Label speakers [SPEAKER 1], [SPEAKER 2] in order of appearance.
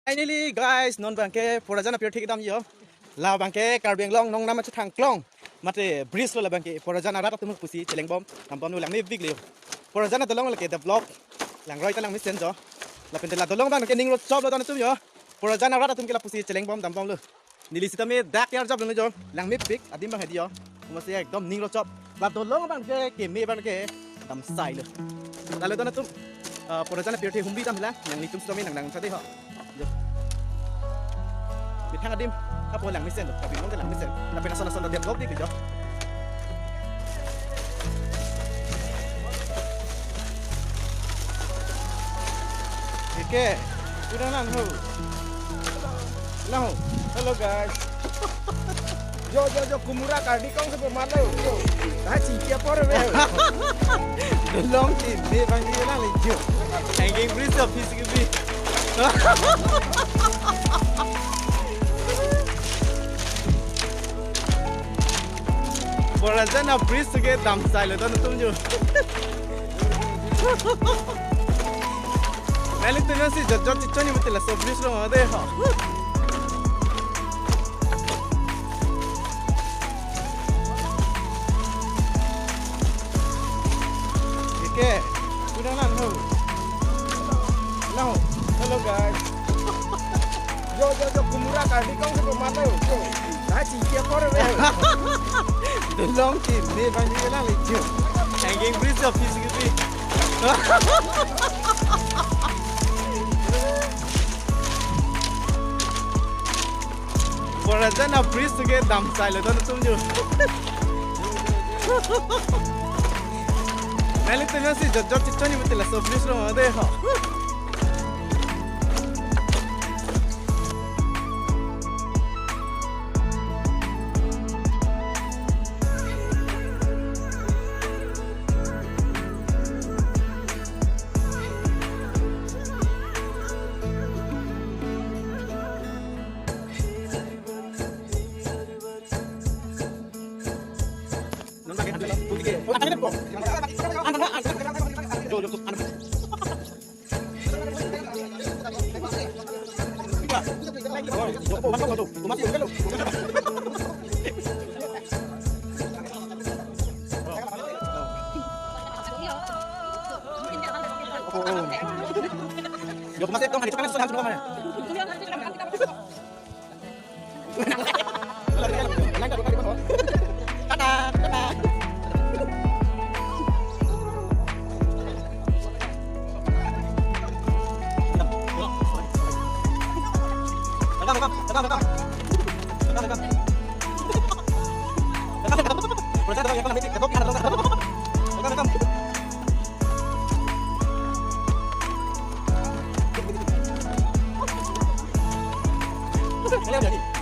[SPEAKER 1] Finally guys non bangke porajana pier thik dam yo la bangke Karbi Anglong nong nama thang klong mate bridge lo la bangke porajana rat tum pusi cheleng bom tam bom lang mi big le porajana dolong la ke develop lang roi ta lang mi sen jo la pen la dolong bang ke ning ro job lo dan tum yo porajana rat tum ke la pusi cheleng bom tam bom lo nili sita me dak yar job lo jo lang mi big adim bang hedi yo mase ekdom ning ro job la dolong bang ke me bang ke dam sai lo la le don tum porajana pier thik humbi tam la yang ni tum sto me nang sa de ho bị thang adim apa lang misen tu tapi nong lang misen tapi nasan dia blok dik jo oke udah lang ho hello guys
[SPEAKER 2] Jo kumura kadi kong se pemalo. Dah cikia por be.
[SPEAKER 1] the long team me bang dia lang lejo hanging bridge of physically Porajana bridge ke dam sai le don tum jo Nali tu nasi jajat chichoni mete la so bridge lo ade ha Oke udah lang ho hello guys
[SPEAKER 2] Jo kumura kadi kong se pemalo. Dah cikia por be.
[SPEAKER 1] the long team me bang dia lang lejo hanging bridge of physically Porajana bridge ke dam sai le don tum jo Nali tu nasi jajat chichoni mete la so bridge lo ade ha Yo masih dong hari sekarang sudah hancur mana? Kalian jadi